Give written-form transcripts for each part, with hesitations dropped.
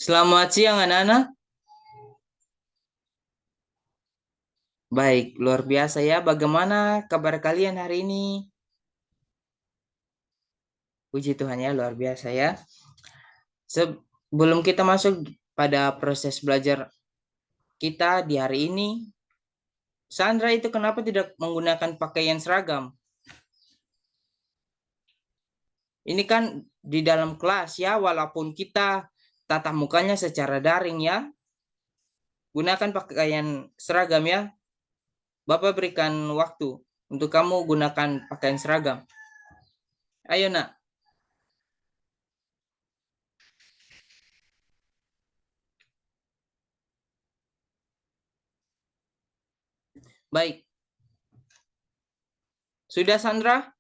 Selamat siang anak-anak. Baik, luar biasa ya. Bagaimana kabar kalian hari ini? Puji Tuhan ya, luar biasa ya. Sebelum kita masuk pada proses belajar kita di hari ini, Sandra itu kenapa tidak menggunakan pakaian seragam? Ini kan di dalam kelas ya, walaupun kita tatap mukanya secara daring ya, gunakan pakaian seragam ya. Bapak berikan waktu untuk kamu gunakan pakaian seragam. Ayo nak. Baik. Sudah Sandra?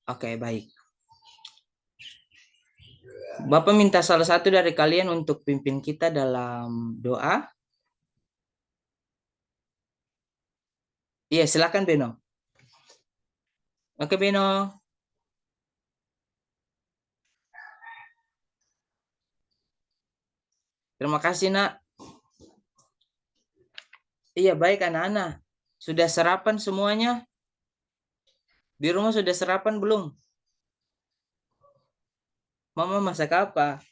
Oke, baik. Bapak minta salah satu dari kalian untuk pimpin kita dalam doa. Iya, silakan Beno. Oke, Beno. Terima kasih, Nak. Iya, baik anak-anak. Sudah sarapan semuanya? Di rumah sudah sarapan belum? Mama masak apa?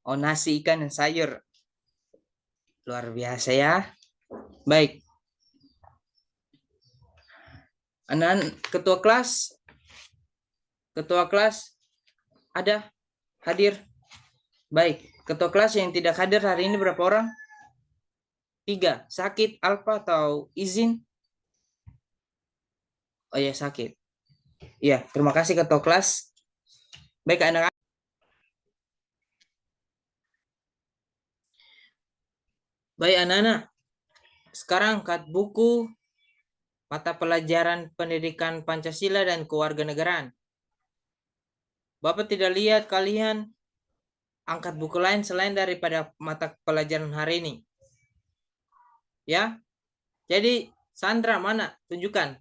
Oh, nasi ikan dan sayur. Luar biasa ya. Baik. Anak-anak, ketua kelas ada hadir. Baik, ketua kelas yang tidak hadir hari ini berapa orang? 3. Sakit, alfa atau izin? Oh ya, sakit. Iya, terima kasih ketua kelas. Baik anak-anak. Baik anak-anak. Sekarang angkat buku mata pelajaran pendidikan Pancasila dan kewarganegaraan. Bapak tidak lihat kalian angkat buku lain selain daripada mata pelajaran hari ini. Ya. Jadi Sandra mana? Tunjukkan.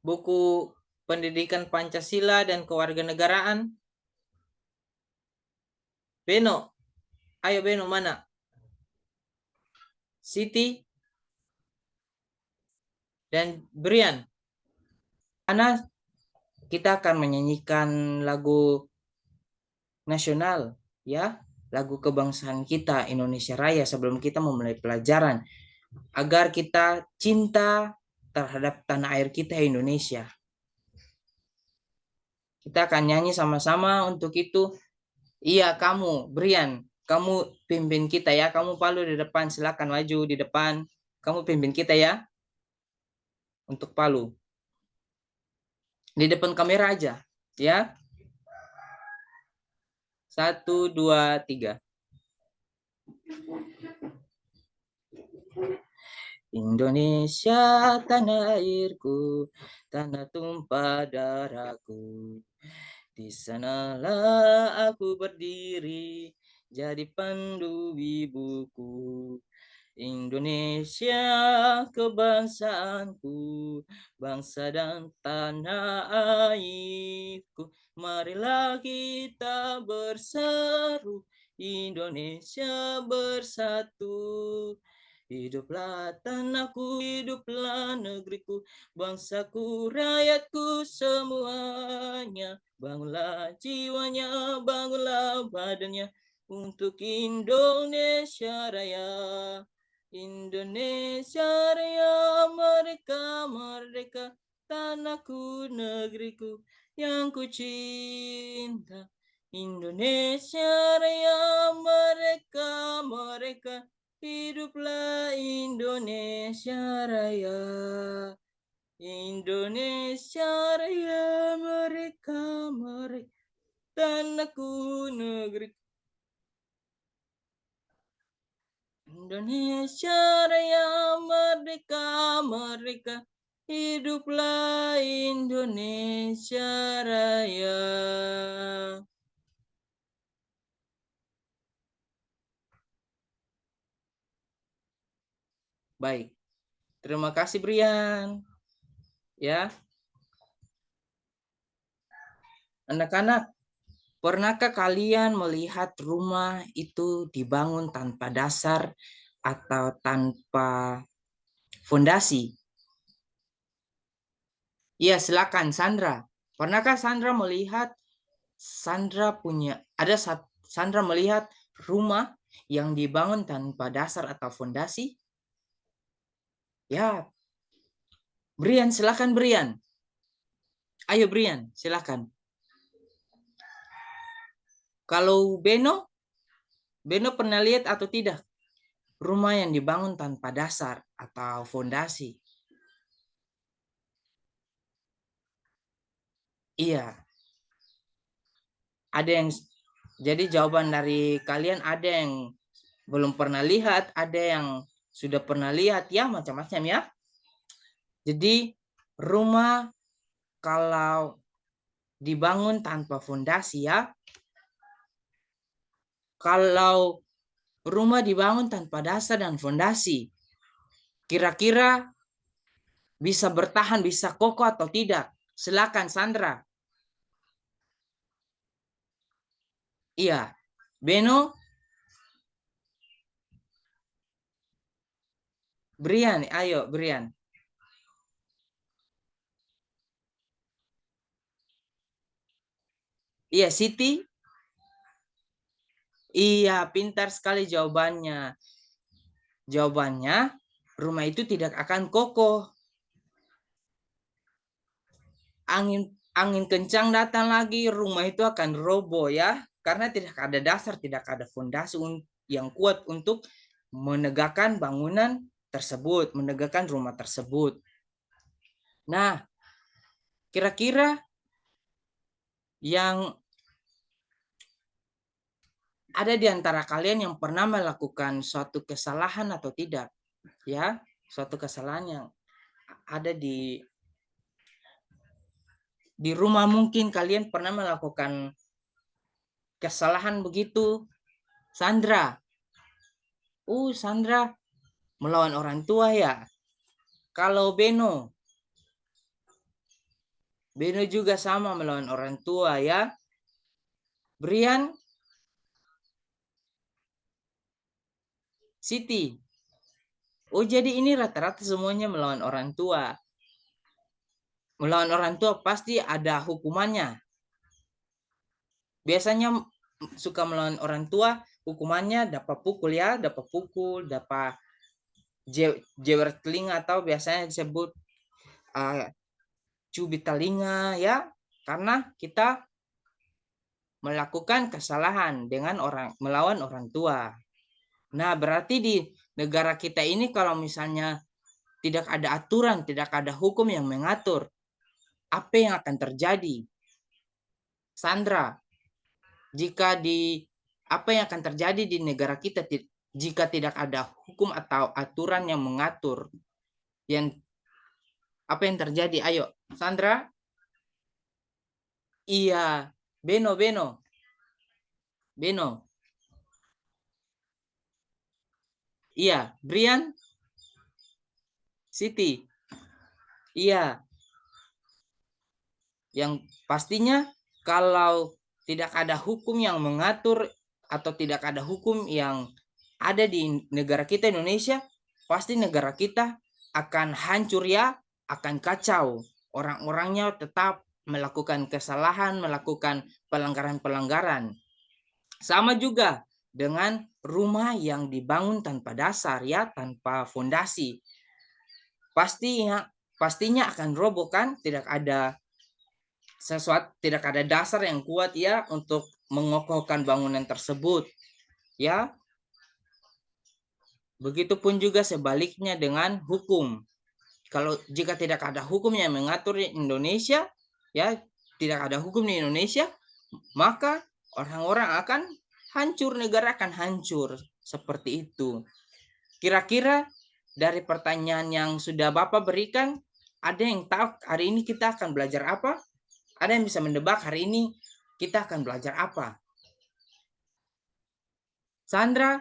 Buku pendidikan Pancasila dan kewarganegaraan. Beno. Ayo Beno mana? Siti dan Brian. Mana kita akan menyanyikan lagu nasional ya, lagu kebangsaan kita Indonesia Raya sebelum kita memulai pelajaran agar kita cinta terhadap tanah air kita Indonesia. Kita akan nyanyi sama-sama untuk itu. Iya, kamu Brian, kamu pimpin kita ya, kamu Palu di depan, silakan maju di depan, kamu pimpin kita ya untuk Palu di depan kamera aja ya. 1, 2, 3. Indonesia tanah airku, tanah tumpah darahku. Di sanalah aku berdiri, jadi pandu ibuku. Indonesia kebangsaanku, bangsa dan tanah airku. Marilah kita berseru, Indonesia bersatu. Hiduplah tanahku, hiduplah negeriku, bangsaku, rakyatku semuanya. Bangunlah jiwanya, bangunlah badannya untuk Indonesia Raya. Indonesia Raya, merdeka, merdeka, tanahku, negeriku yang ku cinta. Indonesia Raya, merdeka, merdeka, hiduplah Indonesia Raya. Indonesia Raya, merdeka, merdeka, tanahku, negeriku. Indonesia Raya, merdeka, merdeka, hiduplah Indonesia Raya. Baik, terima kasih Brian. Ya, Anak-anak, pernahkah kalian melihat rumah itu dibangun tanpa dasar atau tanpa fondasi? Iya, silakan Sandra. Pernahkah Sandra melihat Sandra melihat rumah yang dibangun tanpa dasar atau fondasi? Ya, Brian, silakan Brian. Ayo Brian, silakan. Kalau Beno pernah lihat atau tidak rumah yang dibangun tanpa dasar atau fondasi? Iya, ada yang jadi jawaban dari kalian ada yang belum pernah lihat, ada yang sudah pernah lihat ya, macam-macam ya. Jadi rumah kalau dibangun tanpa fondasi ya, kalau rumah dibangun tanpa dasar dan fondasi, kira-kira bisa bertahan, bisa kokoh atau tidak? Silakan Sandra. Iya. Beno, Brian, ayo Brian. Iya, Siti. Iya, pintar sekali jawabannya. Jawabannya, rumah itu tidak akan kokoh. Angin angin kencang datang lagi, rumah itu akan roboh ya, karena tidak ada dasar, tidak ada fondasi yang kuat untuk menegakkan bangunan tersebut, menegakkan rumah tersebut. Nah, kira-kira yang ada di antara kalian yang pernah melakukan suatu kesalahan atau tidak? Ya, suatu kesalahan yang ada di rumah, mungkin kalian pernah melakukan kesalahan begitu. Sandra, Sandra melawan orang tua ya. Kalau Beno juga sama melawan orang tua ya. Brian, Siti. Oh, jadi ini rata-rata semuanya melawan orang tua. Melawan orang tua pasti ada hukumannya. Biasanya suka melawan orang tua, hukumannya dapat pukul ya, dapat pukul, dapat jewer telinga atau biasanya disebut uh, cubit telinga ya, karena kita melakukan kesalahan dengan melawan orang tua. Nah, berarti di negara kita ini kalau misalnya tidak ada aturan, tidak ada hukum yang mengatur, apa yang akan terjadi? Sandra, jika di apa yang akan terjadi di negara kita jika tidak ada hukum atau aturan yang mengatur, yang apa yang terjadi? Ayo, Sandra. Iya, Beno. Iya, Brian, Siti. Iya, yang pastinya kalau tidak ada hukum yang mengatur atau tidak ada hukum yang ada di negara kita Indonesia, pasti negara kita akan hancur ya, akan kacau. Orang-orangnya tetap melakukan kesalahan, melakukan pelanggaran-pelanggaran. Sama juga dengan rumah yang dibangun tanpa dasar ya, tanpa fondasi. Pastinya akan roboh kan, tidak ada dasar yang kuat ya untuk mengokohkan bangunan tersebut ya. Begitupun juga sebaliknya dengan hukum. Kalau jika tidak ada hukum yang mengatur di Indonesia ya, tidak ada hukum di Indonesia, maka orang-orang akan hancur, negara akan hancur seperti itu. Kira-kira dari pertanyaan yang sudah Bapak berikan, ada yang tahu hari ini kita akan belajar apa? Ada yang bisa mendebak hari ini kita akan belajar apa? Sandra,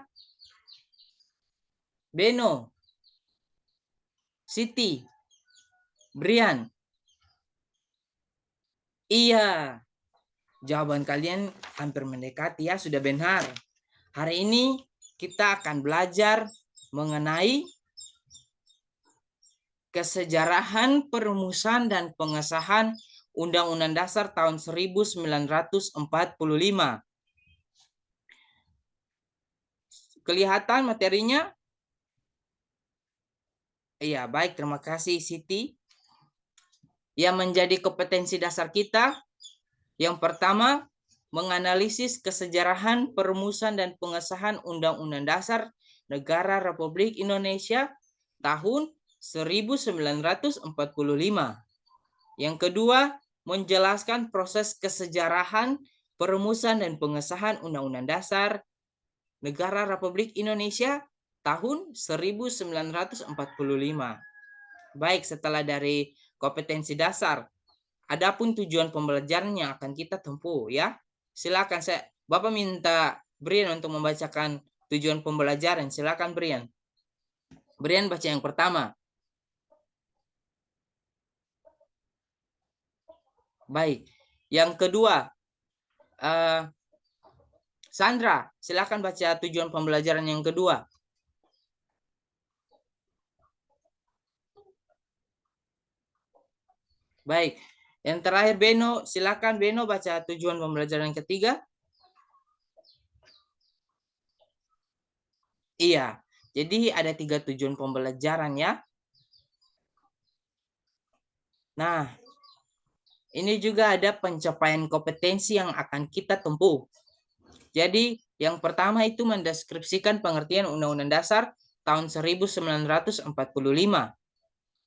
Beno, Siti, Brian. Iya, Jawaban kalian hampir mendekati ya, sudah benar. Hari ini kita akan belajar mengenai kesejarahan perumusan dan pengesahan Undang-Undang Dasar tahun 1945. Kelihatan materinya? Iya, baik. Terima kasih, Siti. Yang menjadi kompetensi dasar kita, yang pertama, menganalisis kesejarahan perumusan dan pengesahan Undang-Undang Dasar Negara Republik Indonesia tahun 1945. Yang kedua, menjelaskan proses kesejarahan perumusan dan pengesahan Undang-Undang Dasar Negara Republik Indonesia tahun 1945. Baik, setelah dari kompetensi dasar, adapun tujuan pembelajaran yang akan kita tempuh ya. Silakan, Bapak minta Brian untuk membacakan tujuan pembelajaran. Silakan Brian. Brian baca yang pertama. Baik. Yang kedua, Sandra, silakan baca tujuan pembelajaran yang kedua. Baik. Yang terakhir Beno, silakan Beno baca tujuan pembelajaran yang ketiga. Iya. Jadi ada 3 tujuan pembelajaran ya. Nah, ini juga ada pencapaian kompetensi yang akan kita tempuh. Jadi, yang pertama itu mendeskripsikan pengertian Undang-Undang Dasar tahun 1945.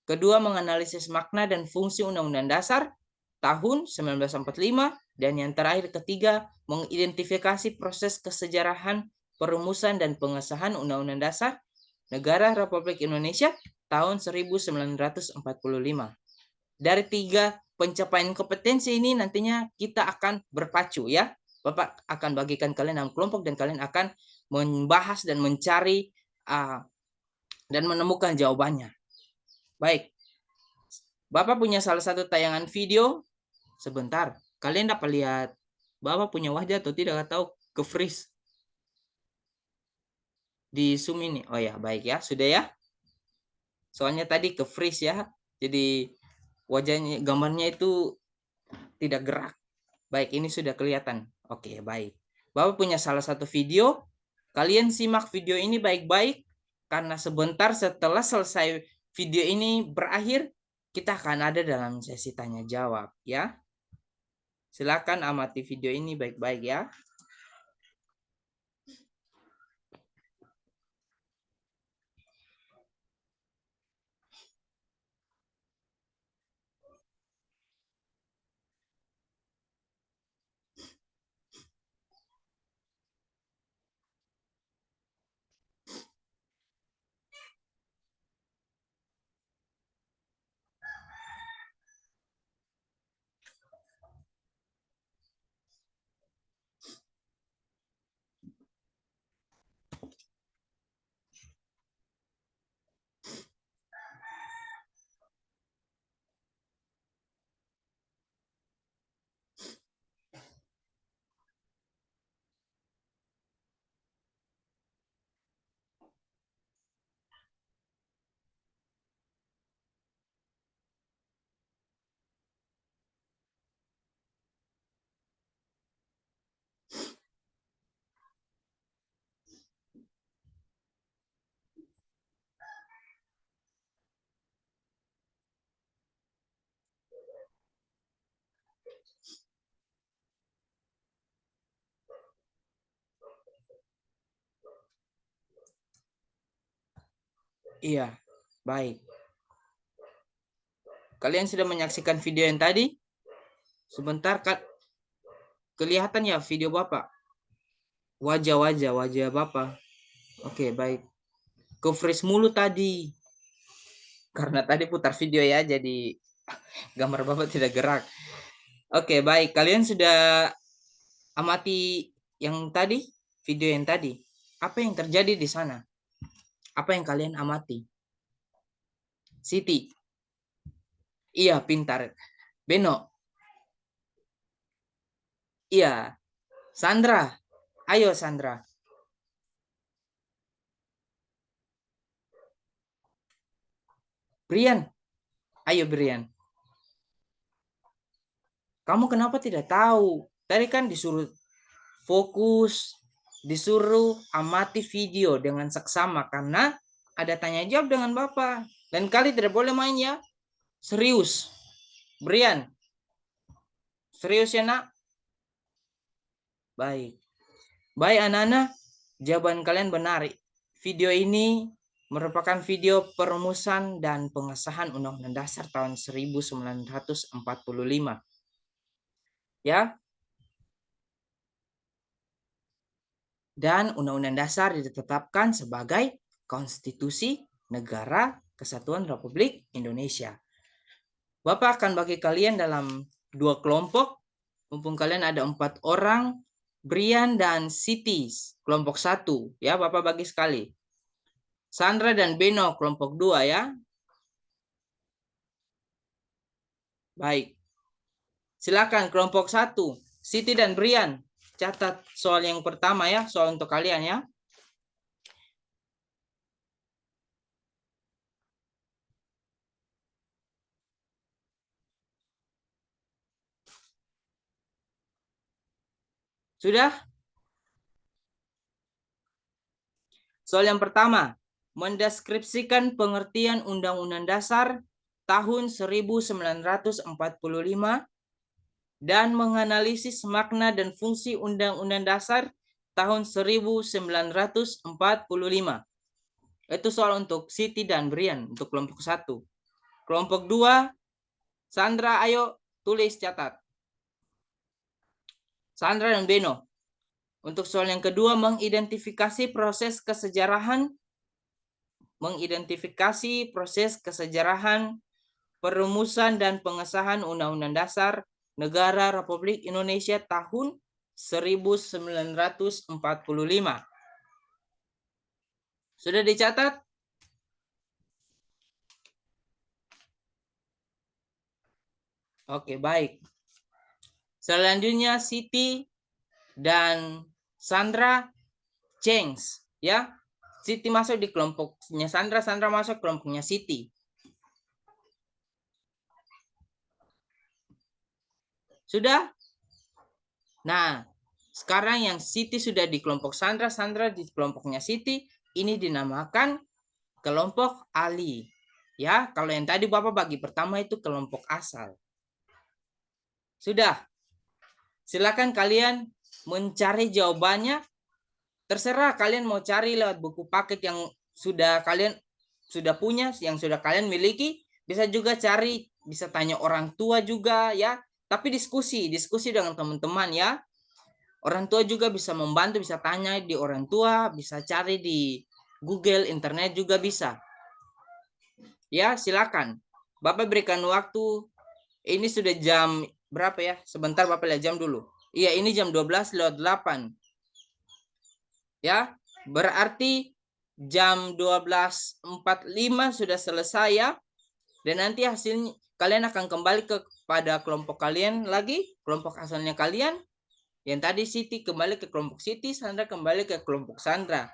Kedua, menganalisis makna dan fungsi Undang-Undang Dasar tahun 1945. Dan yang terakhir ketiga, mengidentifikasi proses kesejarahan perumusan dan pengesahan Undang-Undang Dasar Negara Republik Indonesia tahun 1945. Dari 3 pencapaian kompetensi ini nantinya kita akan berpacu ya. Bapak akan bagikan kalian dalam kelompok dan kalian akan membahas dan mencari dan menemukan jawabannya. Baik. Bapak punya salah satu tayangan video. Sebentar. Kalian dapat lihat Bapak punya wajah atau tidak? Atau ke freeze di Zoom ini? Oh ya, baik ya. Sudah ya. Soalnya tadi ke freeze ya. Jadi wajahnya, gambarnya itu tidak gerak. Baik, ini sudah kelihatan. Oke, baik. Bapak punya salah satu video. Kalian simak video ini baik-baik. Karena sebentar setelah selesai video ini berakhir, kita akan ada dalam sesi tanya jawab ya. Silakan amati video ini baik-baik ya. Iya, baik. Kalian sudah menyaksikan video yang tadi? Sebentar, Kak. Kelihatan ya video Bapak? Wajah Bapak. Oke, baik. Ke freeze mulu tadi. Karena tadi putar video ya, jadi gambar Bapak tidak gerak. Oke, baik. Kalian sudah amati yang tadi? Video yang tadi? Apa yang terjadi di sana? Apa yang kalian amati? Siti. Iya, pintar. Beno. Iya, Sandra. Ayo Sandra. Brian. Ayo Brian. Kamu kenapa tidak tahu? Tadi kan disuruh fokus, disuruh amati video dengan seksama karena ada tanya jawab dengan Bapak. Dan kali tidak boleh main ya. Serius. Brian. Serius ya nak? Baik. Baik anak-anak, jawaban kalian benar. Video ini merupakan video perumusan dan pengesahan Undang-Undang Dasar tahun 1945. Ya. Dan Undang-Undang Dasar ditetapkan sebagai Konstitusi Negara Kesatuan Republik Indonesia. Bapak akan bagi kalian dalam 2 kelompok. Mumpung kalian ada 4 orang, Brian dan Siti kelompok 1 ya, Bapak bagi sekali. Sandra dan Beno kelompok 2 ya. Baik. Silakan kelompok 1, Siti dan Brian. Catat soal yang pertama ya, soal untuk kalian ya. Sudah? Soal yang pertama, mendeskripsikan pengertian Undang-Undang Dasar tahun 1945 dan menganalisis makna dan fungsi Undang-Undang Dasar tahun 1945. Itu soal untuk Siti dan Brian untuk kelompok 1. Kelompok 2, Sandra, ayo tulis catat. Sandra dan Beno. Untuk soal yang kedua, mengidentifikasi proses kesejarahan perumusan dan pengesahan Undang-Undang Dasar Negara Republik Indonesia tahun 1945. Sudah dicatat? Oke, baik. Selanjutnya Siti dan Sandra change ya. Siti masuk di kelompoknya Sandra, Sandra masuk kelompoknya Siti. Sudah? Nah, sekarang yang Siti sudah di kelompok Sandra, Sandra di kelompoknya Siti, ini dinamakan kelompok Ali. Ya, kalau yang tadi Bapak bagi pertama itu kelompok asal. Sudah. Silakan kalian mencari jawabannya. Terserah kalian mau cari lewat buku paket yang sudah kalian sudah punya, yang sudah kalian miliki. Bisa juga cari, bisa tanya orang tua juga ya. Tapi diskusi dengan teman-teman ya. Orang tua juga bisa membantu, bisa tanya di orang tua, bisa cari di Google, internet juga bisa. Ya, silakan. Bapak berikan waktu. Ini sudah jam berapa ya? Sebentar Bapak lihat jam dulu. Iya, ini jam 12:08. Ya, berarti jam 12:45 sudah selesai ya. Dan nanti hasilnya kalian akan kembali kepada kelompok kalian lagi, kelompok asalnya kalian. Yang tadi Siti kembali ke kelompok Siti, Sandra kembali ke kelompok Sandra.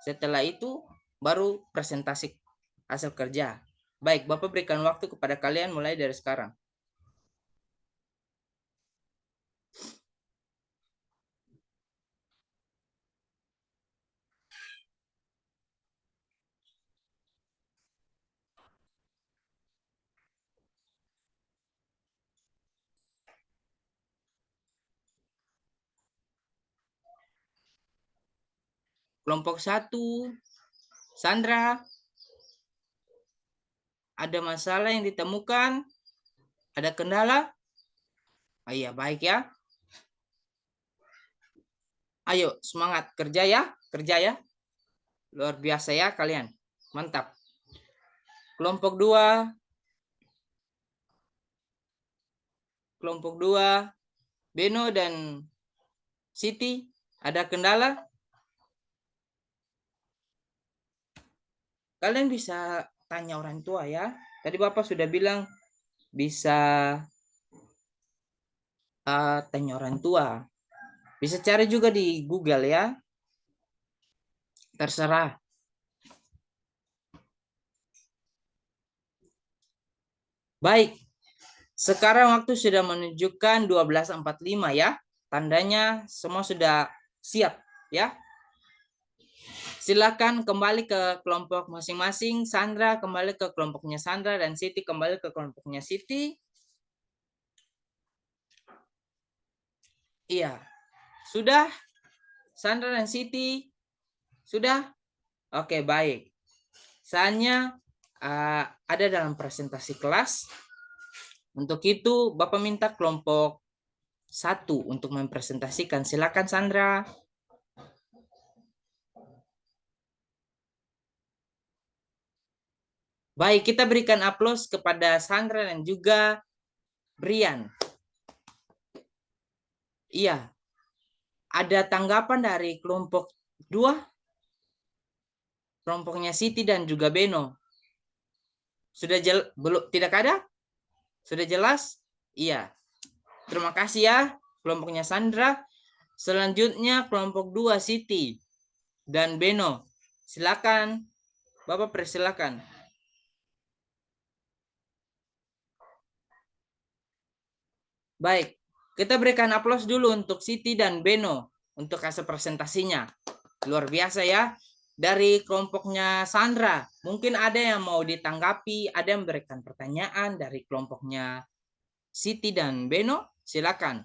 Setelah itu baru presentasi hasil kerja. Baik, Bapak berikan waktu kepada kalian mulai dari sekarang. Kelompok 1, Sandra, ada masalah yang ditemukan? Ada kendala? Oh iya, baik ya. Ayo, semangat kerja ya, kerja ya. Luar biasa ya kalian. Mantap. Kelompok 2, Beno dan Siti, ada kendala? Kalian bisa tanya orang tua ya. Tadi Bapak sudah bilang bisa tanya orang tua. Bisa cari juga di Google ya. Terserah. Baik. Sekarang waktu sudah menunjukkan 12.45 ya. Tandanya semua sudah siap ya. Silakan kembali ke kelompok masing-masing. Sandra kembali ke kelompoknya Sandra dan Siti kembali ke kelompoknya Siti. Iya. Sudah? Sandra dan Siti? Sudah? Oke, baik. Soalnya ada dalam presentasi kelas. Untuk itu, Bapak minta kelompok 1 untuk mempresentasikan. Silakan Sandra. Baik, kita berikan aplaus kepada Sandra dan juga Brian. Iya. Ada tanggapan dari kelompok 2? Kelompoknya Siti dan juga Beno. Sudah belum, tidak ada? Sudah jelas? Iya. Terima kasih ya kelompoknya Sandra. Selanjutnya kelompok 2 Siti dan Beno. Silakan. Bapak persilakan. Baik, kita berikan aplaus dulu untuk Siti dan Beno untuk hasil presentasinya. Luar biasa ya. Dari kelompoknya Sandra, mungkin ada yang mau ditanggapi, ada yang memberikan pertanyaan dari kelompoknya Siti dan Beno. Silakan.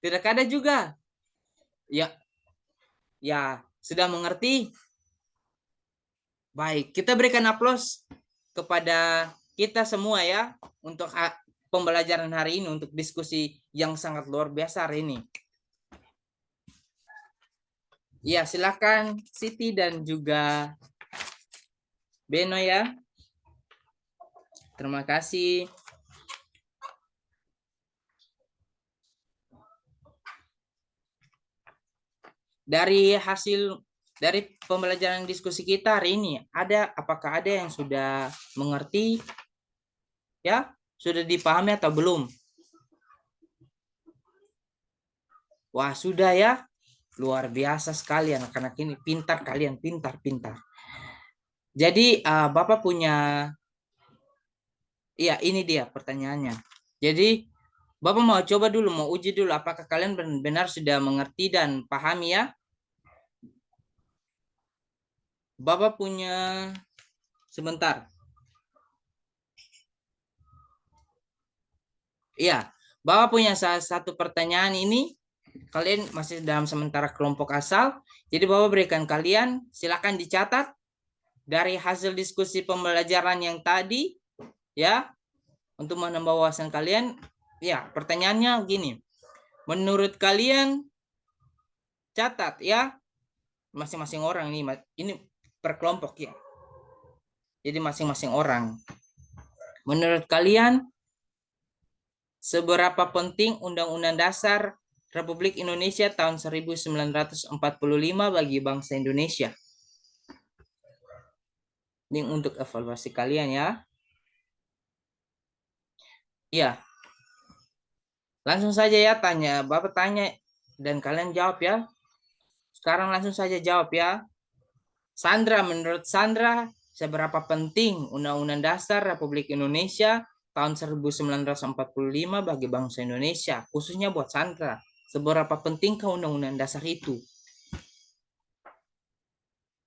Tidak ada juga. Ya, ya sudah mengerti. Baik, kita berikan aplaus kepada kita semua ya untuk pembelajaran hari ini, untuk diskusi yang sangat luar biasa hari ini. Ya, silakan Siti dan juga Beno ya. Terima kasih. Dari hasil dari pembelajaran diskusi kita hari ini, apakah ada yang sudah mengerti? Ya, sudah dipahami atau belum? Wah, sudah ya. Luar biasa sekali anak-anak ini. Pintar kalian, pintar. Jadi, Bapak punya... Iya, ini dia pertanyaannya. Jadi, Bapak mau coba dulu, mau uji dulu apakah kalian benar-benar sudah mengerti dan pahami ya? Bapak punya... Sebentar. Iya, Bapak punya satu pertanyaan ini. Kalian masih dalam sementara kelompok asal. Jadi Bapak berikan kalian, silakan dicatat dari hasil diskusi pembelajaran yang tadi. Ya, untuk menambah wawasan kalian. Ya, pertanyaannya gini. Menurut kalian, catat ya. Masing-masing orang ini per kelompok ya. Jadi masing-masing orang. Menurut kalian, seberapa penting Undang-Undang Dasar Republik Indonesia tahun 1945 bagi bangsa Indonesia? Ini untuk evaluasi kalian ya. Ya. Langsung saja ya tanya. Bapak tanya dan kalian jawab ya. Sekarang langsung saja jawab ya. Sandra, menurut Sandra, seberapa penting Undang-Undang Dasar Republik Indonesia tahun 1945 bagi bangsa Indonesia, khususnya buat Sandra? Seberapa pentingkah Undang-Undang Dasar itu?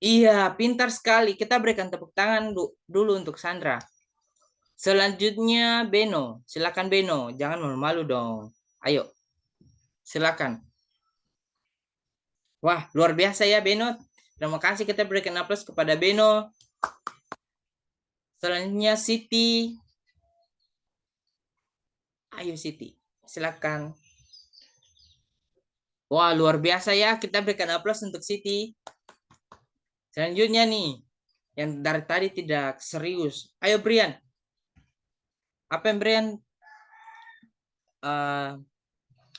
Iya, pintar sekali. Kita berikan tepuk tangan dulu untuk Sandra. Selanjutnya Beno. Silakan Beno, jangan malu-malu dong. Ayo. Silakan. Wah, luar biasa ya Beno. Terima kasih, kita berikan aplaus kepada Beno. Selanjutnya Siti. Ayo Siti, silakan. Wah, luar biasa ya. Kita berikan aplaus untuk Siti. Selanjutnya nih, yang dari tadi tidak serius. Ayo Brian. Apa yang Brian?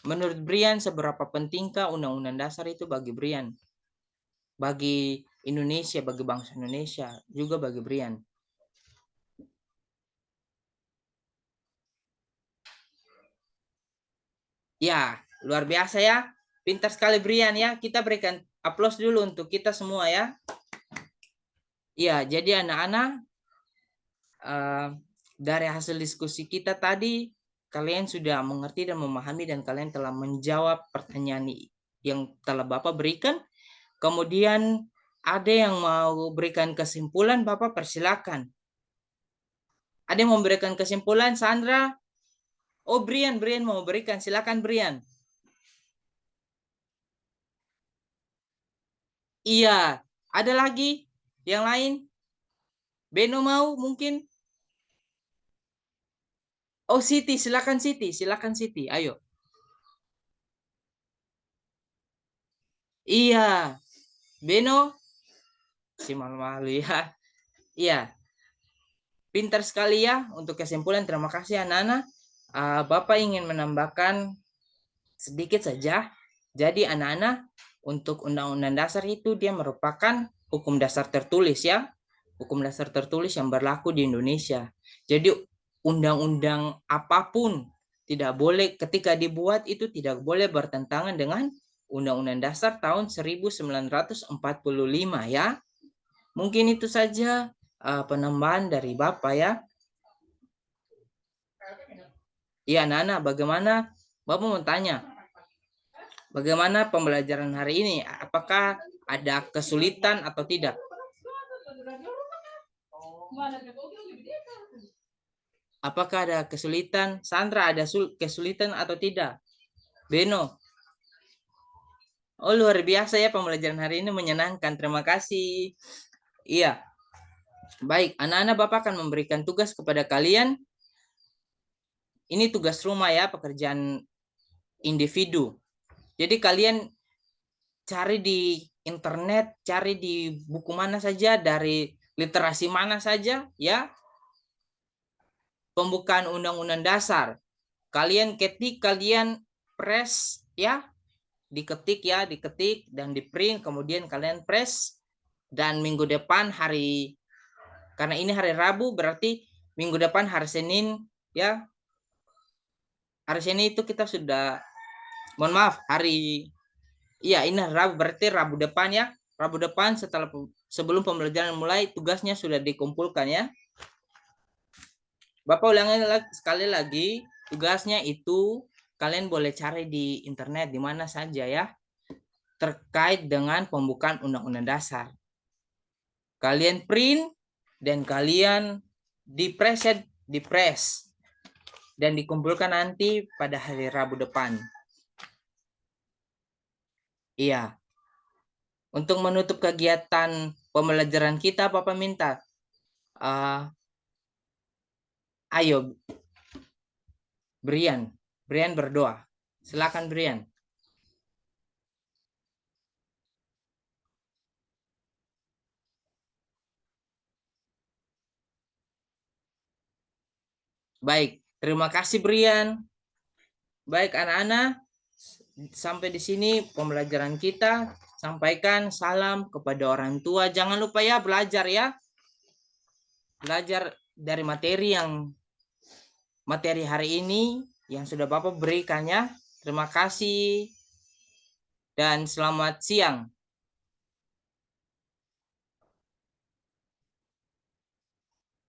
Menurut Brian, seberapa pentingkah Undang-Undang Dasar itu bagi Brian? Bagi Indonesia, bagi bangsa Indonesia, juga bagi Brian. Ya, luar biasa ya. Pintar sekali Brian ya. Kita berikan aplaus dulu untuk kita semua ya. Ya, jadi anak-anak, dari hasil diskusi kita tadi, kalian sudah mengerti dan memahami dan kalian telah menjawab pertanyaan yang telah Bapak berikan. Kemudian ada yang mau berikan kesimpulan, Bapak persilakan. Ada yang mau memberikan kesimpulan, Sandra? Oh, Brian mau berikan. Silakan Brian. Iya, ada lagi yang lain? Beno mau mungkin? Oh, Siti, silakan Siti, silakan Siti. Ayo. Iya, Beno, si malu-malu ya. Iya, pintar sekali ya untuk kesimpulan. Terima kasih anak-anak. Bapak ingin menambahkan sedikit saja. Jadi anak-anak, untuk Undang-Undang Dasar itu dia merupakan hukum dasar tertulis ya. Hukum dasar tertulis yang berlaku di Indonesia. Jadi undang-undang apapun tidak boleh ketika dibuat itu tidak boleh bertentangan dengan Undang-Undang Dasar tahun 1945 ya. Mungkin itu saja penambahan dari Bapak ya. Iya, Nana, bagaimana? Bapak mau tanya, bagaimana pembelajaran hari ini? Apakah ada kesulitan atau tidak? Apakah ada kesulitan? Sandra, ada kesulitan atau tidak? Beno? Oh, luar biasa ya pembelajaran hari ini menyenangkan. Terima kasih. Iya. Baik, anak-anak Bapak akan memberikan tugas kepada kalian. Ini tugas rumah ya, pekerjaan individu. Jadi kalian cari di internet, cari di buku mana saja, dari literasi mana saja ya. Pembukaan Undang-Undang Dasar. Kalian ketik, kalian press ya, diketik ya, diketik dan di print, kemudian kalian press, dan minggu depan karena ini hari Rabu berarti minggu depan hari Senin ya. Hari Senin itu kita sudah, mohon maaf, iya ini Rabu berarti Rabu depan ya. Rabu depan sebelum pembelajaran mulai tugasnya sudah dikumpulkan ya. Bapak ulangi sekali lagi, tugasnya itu kalian boleh cari di internet di mana saja ya, terkait dengan pembukaan Undang-Undang Dasar. Kalian print dan kalian di press dan dikumpulkan nanti pada hari Rabu depan. Iya. Untuk menutup kegiatan pembelajaran kita, Bapak minta, ayo Brian berdoa. Silakan Brian. Baik, terima kasih Brian. Baik anak-anak, sampai di sini pembelajaran kita. Sampaikan salam kepada orang tua. Jangan lupa ya belajar ya. Belajar dari materi hari ini yang sudah Bapak berikannya. Terima kasih dan selamat siang.